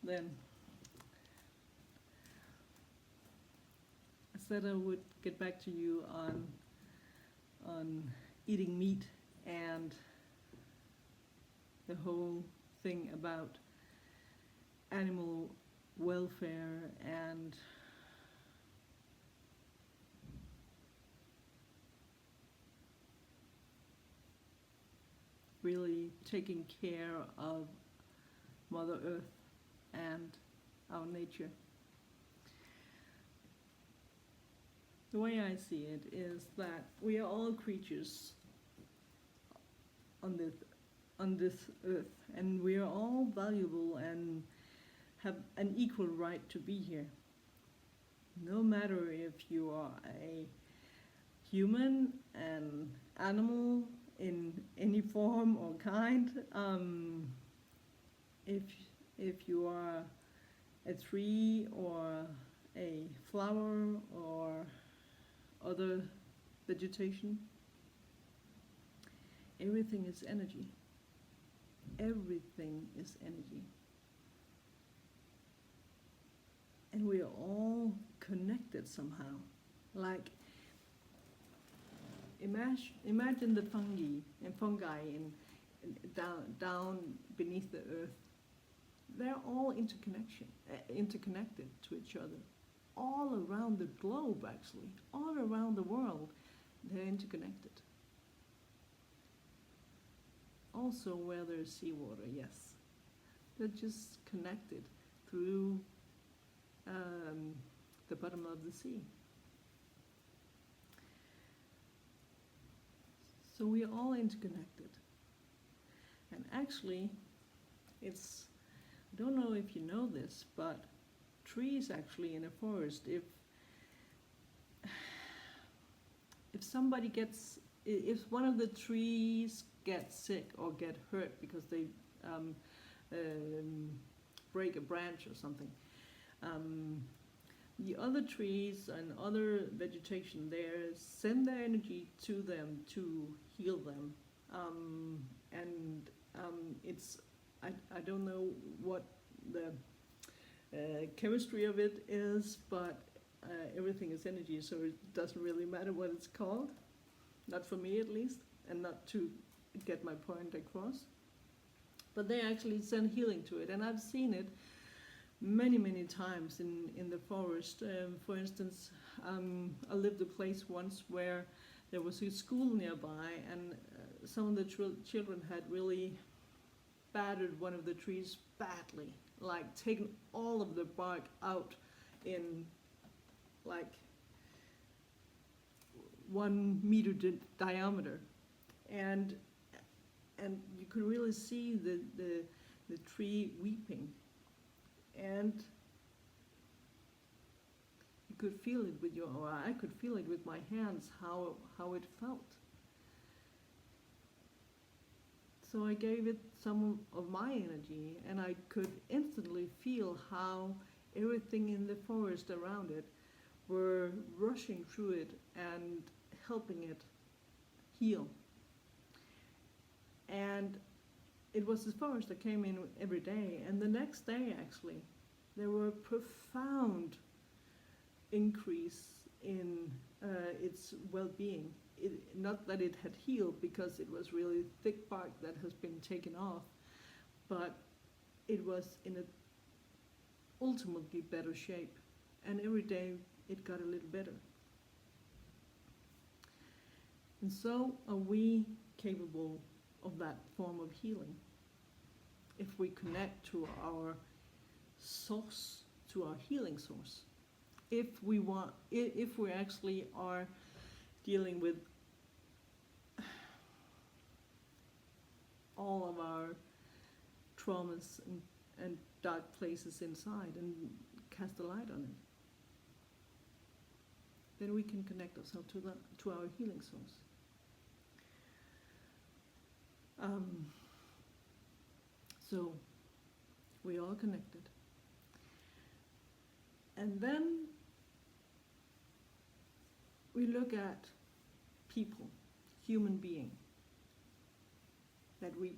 then I said I would get back to you on eating meat and the whole thing about animal welfare and really taking care of Mother Earth and our nature. The way I see it is that we are all creatures on this earth, and we are all valuable and have an equal right to be here. No matter if you are a human, an animal in any form or kind, if you are a tree or a flower or other vegetation, everything is energy. Everything is energy. And we are all connected somehow. Like, imagine the fungi down beneath the earth. They're all interconnected to each other. All around the globe, actually. All around the world, they're interconnected. Also where there's seawater, yes. They're just connected through the bottom of the sea. So we are all interconnected. And actually, I don't know if you know this, but trees actually in a forest, if one of the trees gets sick or get hurt because they break a branch or something, the other trees and other vegetation there send their energy to them to heal them. I don't know what the chemistry of it is, but everything is energy, so it doesn't really matter what it's called. Not for me, at least, and not to get my point across. But they actually send healing to it, and I've seen it many, many times in the forest. For instance, I lived a place once where there was a school nearby, and some of the children had really battered one of the trees badly, like taken all of the bark out in like 1 meter diameter, and you could really see the tree weeping, and you could feel it with I could feel it with my hands how it felt. So I gave it some of my energy, and I could instantly feel how everything in the forest around it were rushing through it and helping it heal. And it was the forest that came in every day, and the next day actually there were a profound increase in its well-being. Not that it had healed, because it was really thick bark that has been taken off, but it was in an ultimately better shape, and every day it got a little better. And so are we capable of that form of healing if we connect to our source, to our healing source. If we actually are dealing with all of our traumas and dark places inside and cast a light on it, then we can connect ourselves to our healing source. So we are connected. And then we look at people, human being, that we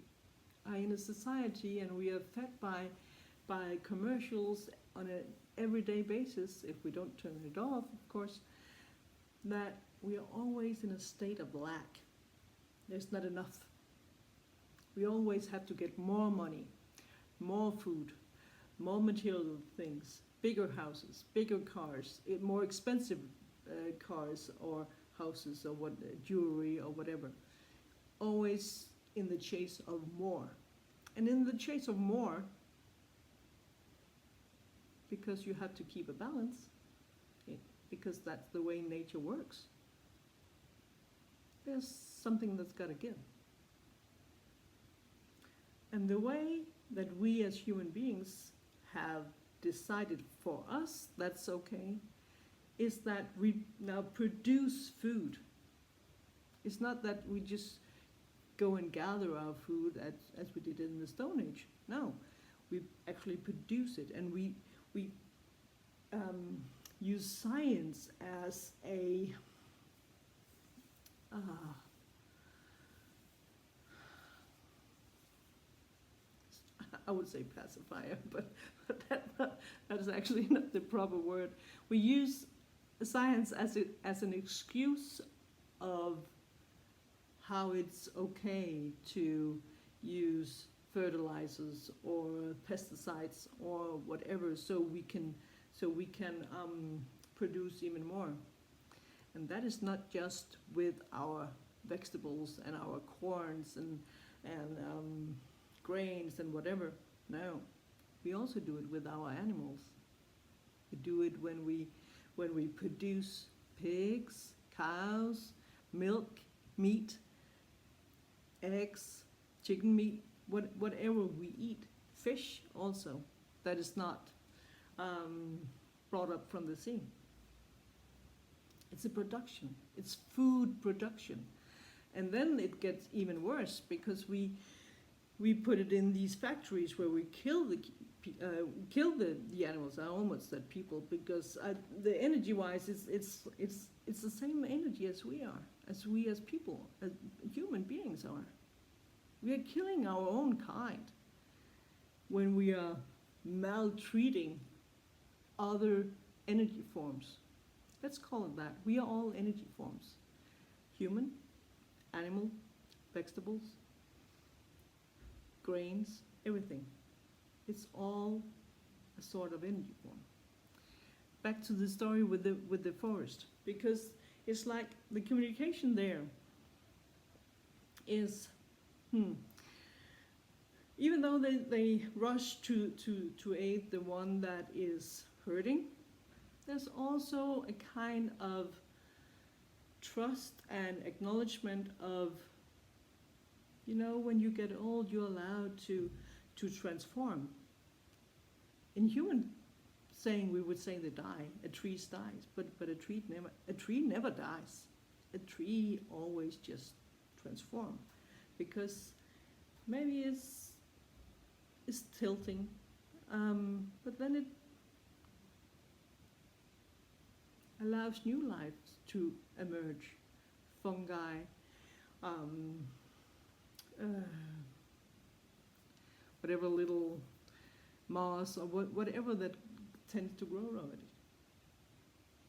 are in a society and we are fed by by commercials on an everyday basis, if we don't turn it off, of course, that we are always in a state of lack. There's not enough. We always have to get more money, more food, more material things, bigger houses, bigger cars, more expensive cars or houses or jewelry or whatever. Always in the chase of more. And in the chase of more, because you have to keep a balance, because that's the way nature works, there's something that's got to give. And the way that we as human beings have decided for us that's okay is that we now produce food. It's not that we just go and gather our food as we did in the Stone Age. No, we actually produce it, and we use science as a I would say pacifier, but that is actually not the proper word. We use science as an excuse of how it's okay to use fertilizers or pesticides or whatever, so we can produce even more. And that is not just with our vegetables and our corns and grains and whatever. No, we also do it with our animals. We do it when we produce pigs, cows, milk, meat, eggs, chicken meat, whatever we eat. Fish also, that is not brought up from the sea. It's a production. It's food production. And then it gets even worse, because we put it in these factories where we kill the animals. I almost said people, because the energy-wise, it's the same energy as we are, as people, as human beings are. We are killing our own kind when we are maltreating other energy forms. Let's call it that. We are all energy forms. Human, animal, vegetables, grains, everything. It's all a sort of energy form. Back to the story with the forest, because it's like the communication there is, even though they rush to aid the one that is hurting, there's also a kind of trust and acknowledgement of, when you get old, you're allowed to transform. In human saying, we would say they die. A tree dies, but a tree never dies. A tree always just transforms, because maybe it's tilting, but then it allows new life to emerge. Fungi, whatever little moss or whatever that tends to grow around it.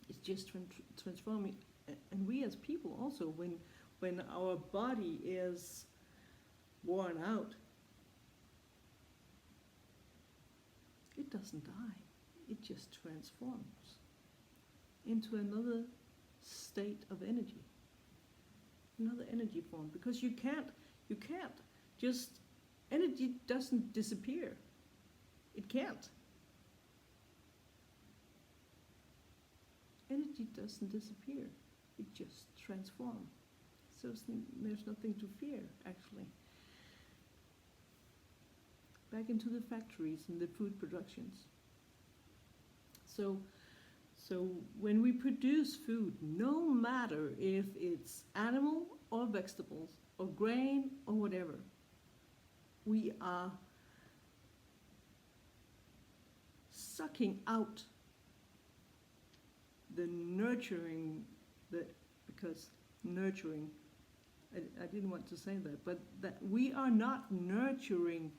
It's just transforming. And we as people also, when our body is worn out, it doesn't die. It just transforms into another state of energy, another energy form. Because you can't just, energy doesn't disappear. It can't. Energy doesn't disappear. It just transforms. So there's nothing to fear, actually. Back into the factories and the food productions. So when we produce food, no matter if it's animal or vegetables or grain or whatever, we are sucking out the nurturing, because nurturing, I didn't want to say that, but that we are not nurturing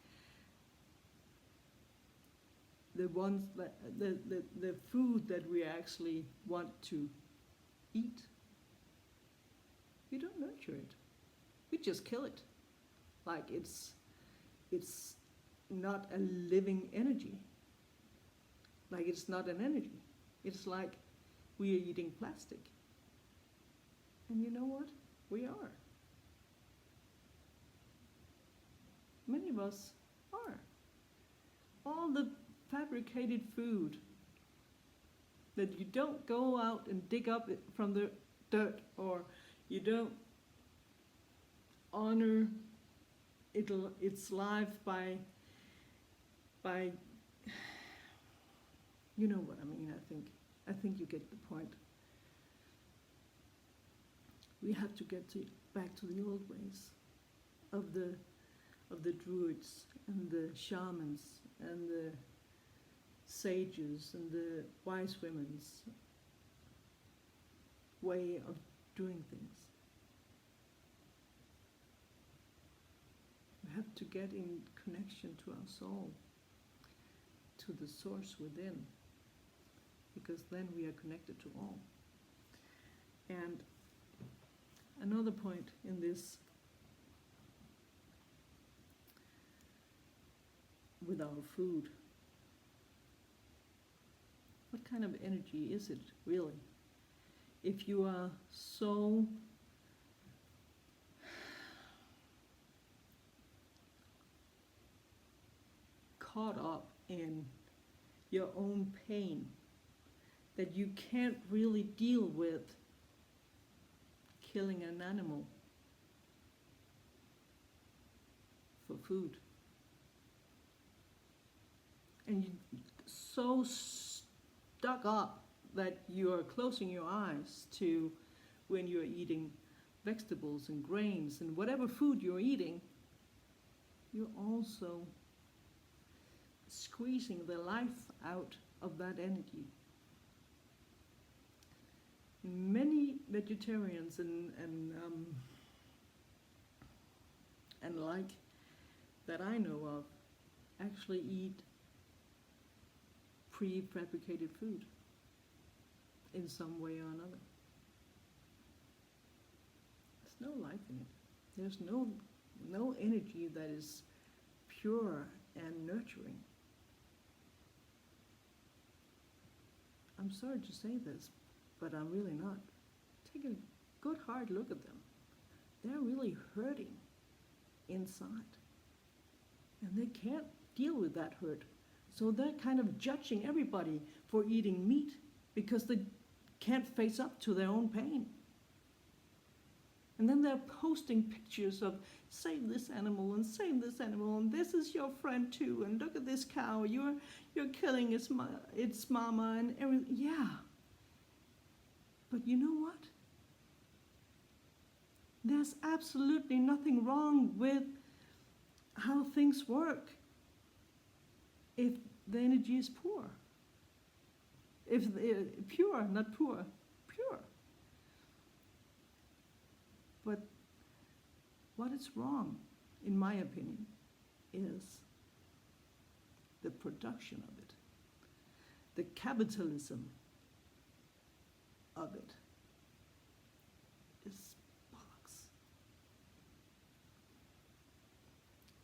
the ones that the food that we actually want to eat, we don't nurture it. We just kill it, like it's not a living energy. Like it's not an energy. It's like we are eating plastic. And you know what? We are. Many of us are. All the fabricated food that you don't go out and dig up from the dirt, or you don't honor its life by you know what I mean. I think you get the point. We have to get back to the old ways of the druids and the shamans and the sages and the wise women's way of doing things. We have to get in connection to our soul, to the source within, because then we are connected to all. And another point in this, with our food, what kind of energy is it really? If you are so caught up in your own pain that you can't really deal with killing an animal for food, and you're so stuck up that you are closing your eyes to when you're eating vegetables and grains and whatever food you're eating, you're also squeezing the life out of that energy. Many vegetarians and like that I know of actually eat prefabricated food in some way or another. There's no life in it. There's no energy that is pure and nurturing. I'm sorry to say this, but I'm really not. Take a good hard look at them. They're really hurting inside. And they can't deal with that hurt. So they're kind of judging everybody for eating meat because they can't face up to their own pain. And then they're posting pictures of save this animal and save this animal and this is your friend too and look at this cow, you're killing its mama and everything. Yeah. But you know what? There's absolutely nothing wrong with how things work if the energy is poor. If pure, not poor, pure. But what is wrong, in my opinion, is the production of it, the capitalism of it is bollocks.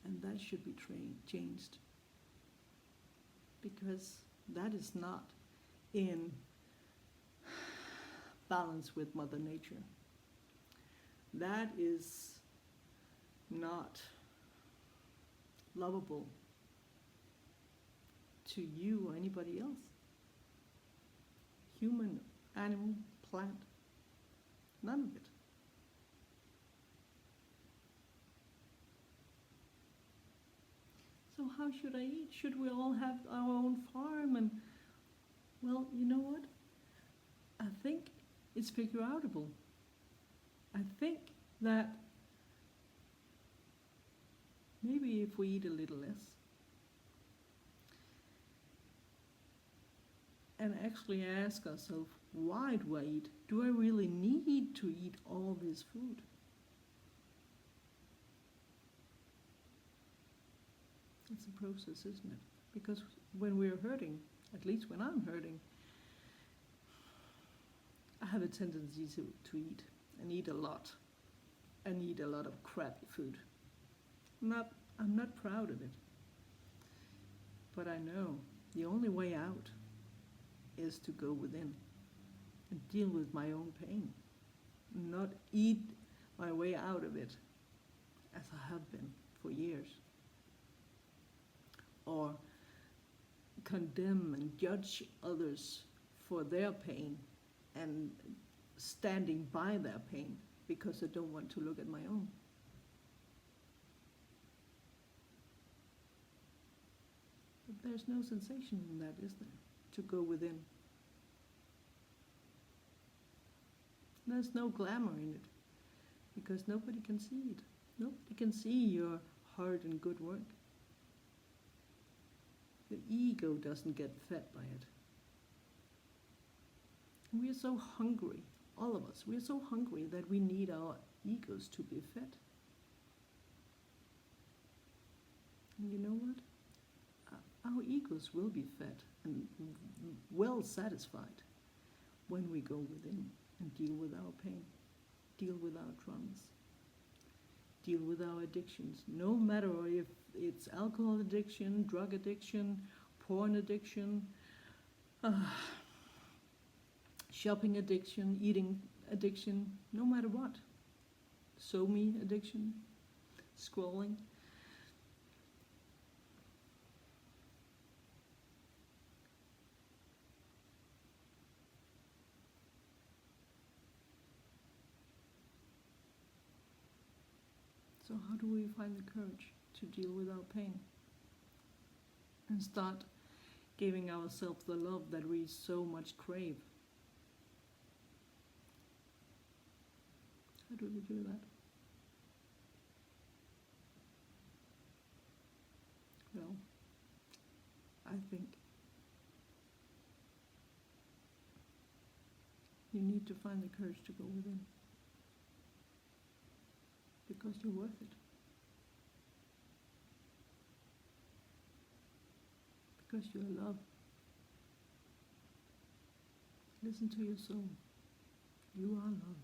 And that should be changed, because that is not in balance with Mother Nature. That is not lovable to you or anybody else. Human, animal, plant, none of it. So how should I eat? Should we all have our own farm? And well, you know what? I think it's figure outable. I think that maybe if we eat a little less and actually ask ourselves, why do I eat? Do I really need to eat all this food? It's a process, isn't it? Because when we're hurting, at least when I'm hurting, I have a tendency to eat, and eat a lot, and eat a lot of crappy food. I'm not proud of it, but I know the only way out is to go within and deal with my own pain, not eat my way out of it as I have been for years, or condemn and judge others for their pain and standing by their pain because I don't want to look at my own. But there's no sensation in that, is there? To go within. There's no glamour in it, because nobody can see it. Nobody can see your hard and good work. The ego doesn't get fed by it. And we are so hungry, all of us, we are so hungry that we need our egos to be fed. And you know what? Our egos will be fed and well satisfied when we go within and deal with our pain, deal with our traumas, deal with our addictions, no matter if it's alcohol addiction, drug addiction, porn addiction, shopping addiction, eating addiction, no matter what. So-me addiction, scrolling. So how do we find the courage to deal with our pain and start giving ourselves the love that we so much crave? How do we do that? Well, I think you need to find the courage to go within. Because you're worth it. Because you're love. Listen to your soul. You are love.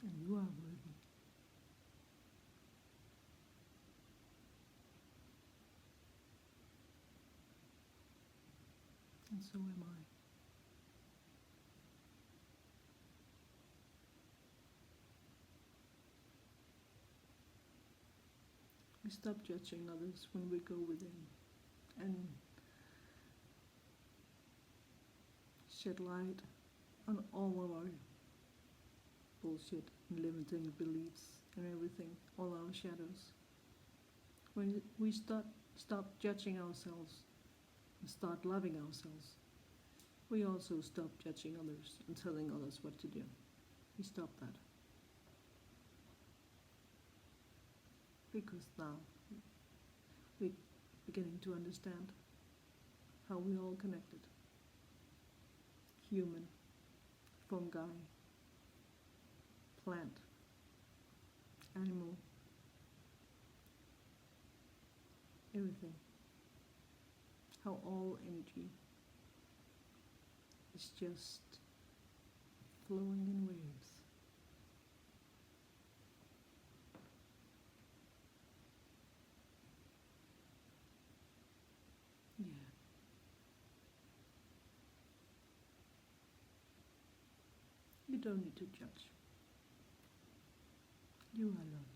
And you are worthy. And so am I. We stop judging others when we go within and shed light on all of our bullshit and limiting beliefs and everything, all our shadows. When we stop judging ourselves and start loving ourselves, we also stop judging others and telling others what to do. We stop that. Because now we're beginning to understand how we're all connected. Human, fungi, plant, animal, everything. How all energy is just flowing in waves. Yeah. You don't need to judge. You are love.